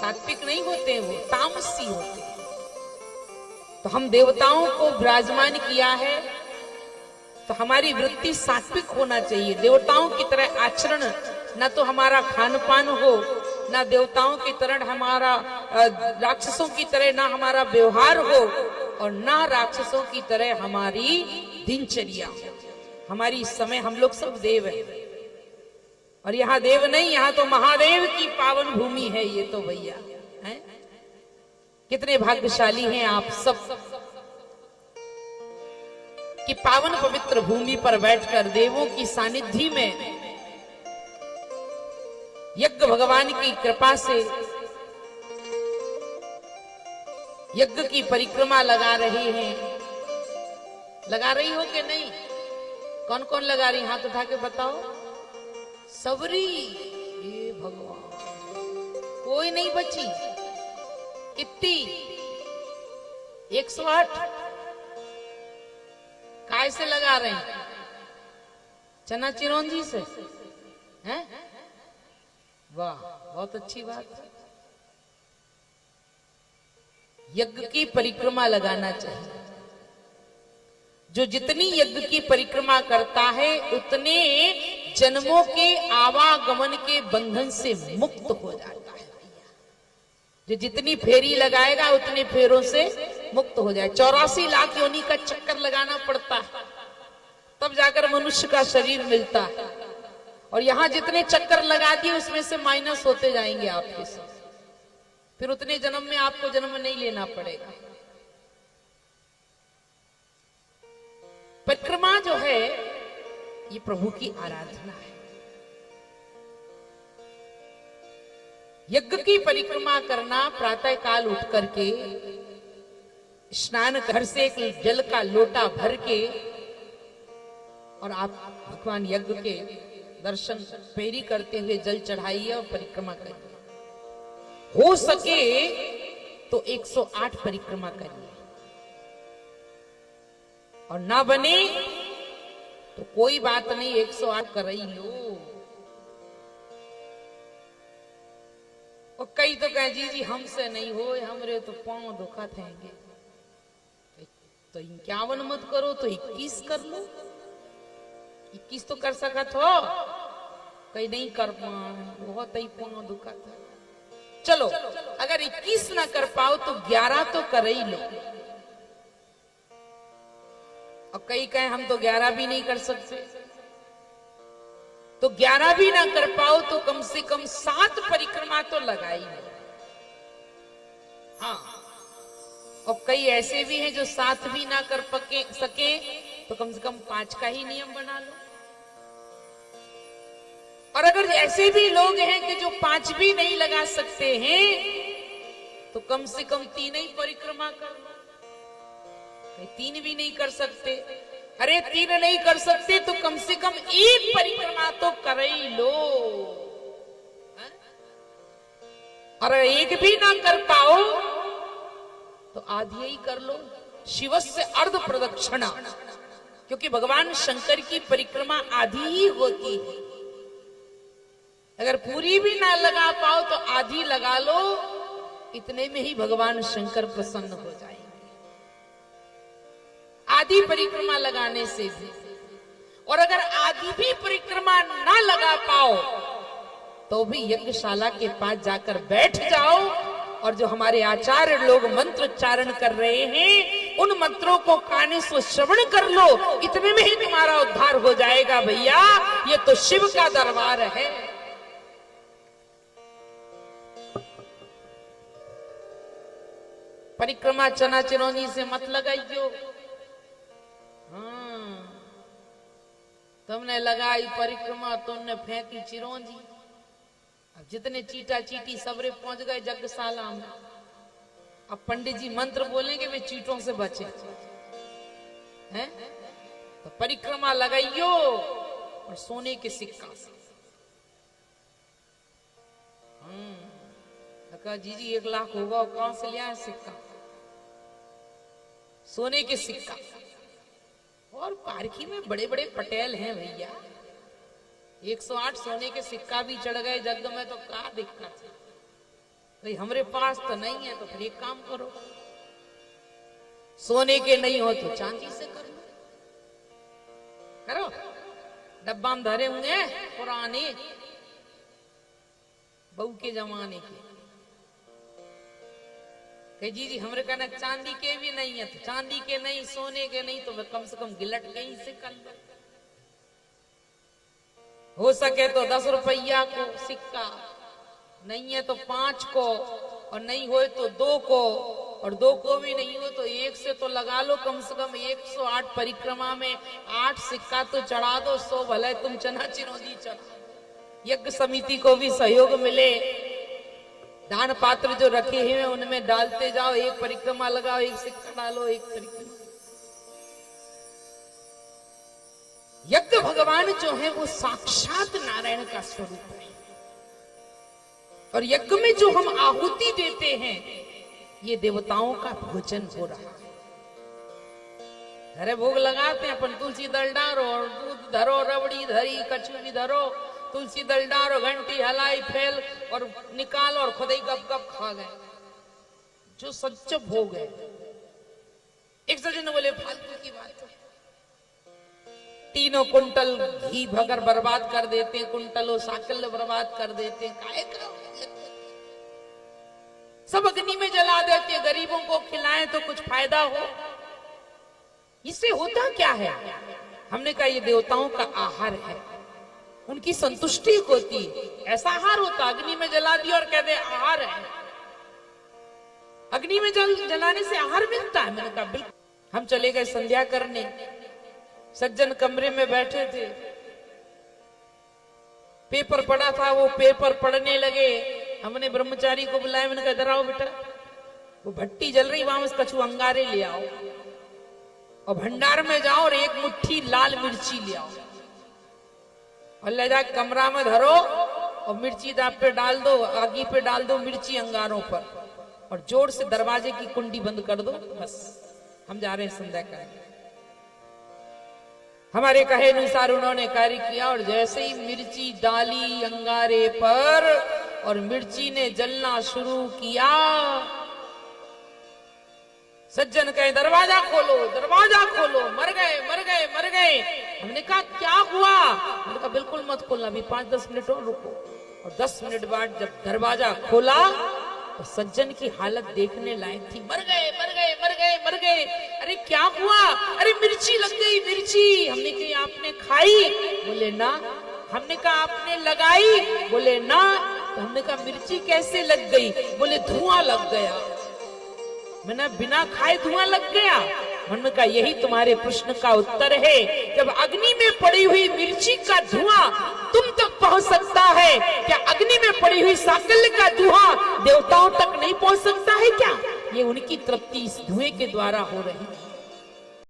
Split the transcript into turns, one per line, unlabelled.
सात्विक नहीं होते, वो तामसी होते हैं। तो हम देवताओं को विराजमान किया है, तो हमारी वृत्ति सात्विक होना चाहिए। देवताओं की तरह आचरण, न तो हमारा खान पान हो, ना देवताओं की तरह हमारा, राक्षसों की तरह ना हमारा व्यवहार हो, और ना राक्षसों की तरह हमारी दिनचर्या। हमारी इस समय हम लोग सब देव हैं, और यहाँ देव नहीं, यहाँ तो महादेव की पावन भूमि है ये तो भैया है। कितने भाग्यशाली हैं आप सब कि पावन पवित्र भूमि पर बैठकर देवों की सानिध्य में यज्ञ भगवान की कृपा से यज्ञ की परिक्रमा लगा रहे हैं। लगा रही हो कि नहीं? कौन कौन लगा रही? हाथ उठा के बताओ। सबरी, ये भगवान, कोई नहीं बची। कितनी? 108। काय से लगा रहे हैं? चना चिरौंजी से हैं? वाह, बहुत अच्छी बात है। यज्ञ की परिक्रमा लगाना चाहिए। जो जितनी यज्ञ की परिक्रमा करता है उतने जन्मों के आवागमन के बंधन से मुक्त हो जाता है। जो जितनी फेरी लगाएगा उतने फेरों से मुक्त हो जाए। 84 लाख योनि का चक्कर लगाना पड़ता है, तब जाकर मनुष्य का शरीर मिलता है। और यहां जितने चक्कर लगा दिए उसमें से माइनस होते जाएंगे आपके साथ, फिर उतने जन्म में आपको जन्म नहीं लेना पड़ेगा। परिक्रमा जो है ये प्रभु की आराधना है। यज्ञ की परिक्रमा करना, प्रातः काल उठ करके स्नान घर से एक जल का लोटा भर के, और आप भगवान यज्ञ के दर्शन फेरी करते हुए जल चढ़ाइए और परिक्रमा करिए। हो सके तो 108 परिक्रमा करिए, और ना बने तो कोई बात नहीं, 108 कर ही लो। और कई तो कहे जी हमसे नहीं हो, हमरे तो पांव दुखत हैंगे। तो 51 मत करो तो 21 कर लो। 21 तो कर सकत हो, कहीं नहीं कर पाओ, बहुत ही पांव दुखत है। चलो अगर 21 ना कर पाओ तो 11 तो कर ही लो। और कई कहे हम तो 11 भी नहीं कर सकते, तो 11 भी ना कर पाओ तो कम से कम 7 परिक्रमा तो लगाई लो। हाँ, और कई ऐसे भी हैं जो 7 भी ना कर सके तो कम से कम 5 का ही नियम बना लो। और अगर ऐसे भी लोग हैं कि जो 5 भी नहीं लगा सकते हैं तो कम से कम 3 ही परिक्रमा कर लो। 3 भी नहीं कर सकते, अरे 3 नहीं कर सकते तो कम से कम 1 परिक्रमा तो कर ही लो। और 1 भी ना कर पाओ तो आधी ही कर लो। शिवस्य अर्ध प्रदक्षिणा, क्योंकि भगवान शंकर की परिक्रमा आधी ही होती है। अगर पूरी भी ना लगा पाओ तो आधी लगा लो, इतने में ही भगवान शंकर प्रसन्न हो जाएंगे। आधी परिक्रमा लगाने से भी। और अगर आधी भी परिक्रमा ना लगा पाओ तो भी यज्ञशाला के पास जाकर बैठ जाओ, और जो हमारे आचार्य लोग मंत्र उच्चारण कर रहे हैं उन मंत्रों को काने से श्रवण कर लो, इतने में ही तुम्हारा उद्धार हो जाएगा। भैया ये तो शिव का दरबार है। परिक्रमा चना चिरौंजी से मत लगाइयो। हाँ, तुमने लगाई परिक्रमा, तुमने फेंकी चिरौंजी। अब जितने चीटा चीटी सबरे पहुंच गए यज्ञशाला में। अब पंडित जी मंत्र बोलेंगे वे चीटों से बचे हैं। तो परिक्रमा लगाइयो और सोने के सिक्का से। कहा जी 1 लाख होगा, कहां से लिया है सिक्का? सोने के सिक्का। और पारखी में बड़े बड़े पटेल हैं भैया, 108 सोने के सिक्का भी चढ़ गए जग में तो क्या दिक्कत है? भाई हमारे पास तो नहीं है, तो फिर एक काम करो, सोने के नहीं हो तो चांदी से कर लो, करो। डब्बा में धरे होंगे पुराने बहू के जमाने के, जी हमारे कहना चांदी के भी नहीं है, तो चांदी के नहीं, सोने के नहीं, तो कम से कम गिलट के ही से कर लो। हो सके तो 10 रुपया को सिक्का, नहीं है तो 5 को, और नहीं हो तो 2 को, और 2 को भी नहीं हो तो 1 से तो लगा लो। कम से कम 108 परिक्रमा में 8 सिक्का तो चढ़ा दो। 100 भले तुम चना चिरौंदी चढ़ा। यज्ञ समिति को भी सहयोग मिले, दान पात्र जो रखे हैं उनमें डालते जाओ, 1 परिक्रमा लगाओ, 1 सिक्का डालो, 1 परिक्रमा। यज्ञ भगवान जो है वो साक्षात नारायण का स्वरूप है, और यज्ञ में जो हम आहुति देते हैं ये देवताओं का भोजन हो रहा है। घरे भोग लगाते हैं अपन, तुलसी दल डारो और दूध धरो, रबड़ी धरी, कचौरी धरो, तुलसी दल डारो, घंटी हलाई फेल और निकालो, और खुद ही गप गप खा गए। जो सच्चा भोग है। एक सज्जन बोले फालतू की बात है, 3 कुंटल घी भगर बर्बाद कर देते हैं, कुंटलों साकल बर्बाद कर देते हैं, काहे करो? सब अग्नि में जला देते हैं, गरीबों को खिलाएं तो कुछ फायदा हो। इससे होता क्या है? हमने कहा ये देवताओं का आहार है, उनकी संतुष्टि होती है। ऐसा आहार होता, अग्नि में जला दिया और कह दे आहार है। अग्नि में जलाने से आहार मिलता है? मैंने कहा बिल्कुल। हम चले गए संध्या करने, सज्जन कमरे में बैठे थे, पेपर पड़ा था, वो पेपर पढ़ने लगे। हमने ब्रह्मचारी को बुलाया, मैंने कहा इधर आओ बेटा, वो भट्टी जल रही वहां से कछु अंगारे ले आओ, और भंडार में जाओ और 1 मुट्ठी लाल मिर्ची ले आओ, और ले जा कमरा में धरो, और मिर्ची दाप पे डाल दो, आगी पे डाल दो मिर्ची अंगारों पर, और जोर से दरवाजे की कुंडी बंद कर दो। बस हम जा रहे हैं संध्या करने। हमारे कहे अनुसार उन्होंने कार्य किया, और जैसे ही मिर्ची डाली अंगारे पर और मिर्ची ने जलना शुरू किया, सज्जन कहे दरवाजा खोलो, दरवाजा खोलो, मर गए मर गए मर गए। हमने कहा क्या हुआ? हमने कहा बिल्कुल मत खोलना, अभी 5-10 मिनट और रुको। और 10 मिनट बाद जब दरवाजा खोला तो सज्जन की हालत देखने लायक थी। मर गए मर गए मर गए मर गए। अरे क्या हुआ? अरे मिर्ची लग गई मिर्ची। हमने कहा आपने खाई? बोले ना। हमने कहा आपने लगाई? बोले ना। तो हमने कहा मिर्ची कैसे लग गई? बोले धुआं लग गया। मैंने बिना खाए धुआं लग गया? हमने कहा यही तुम्हारे प्रश्न का उत्तर है। जब अग्नि में पड़ी हुई मिर्ची का धुआं तुम तक पहुंच सकता है, क्या अग्नि में पड़ी हुई साकल्य का धुआं देवताओं तक नहीं पहुंच सकता है क्या? ये उनकी तृप्ति इस धुएं के द्वारा हो रही है।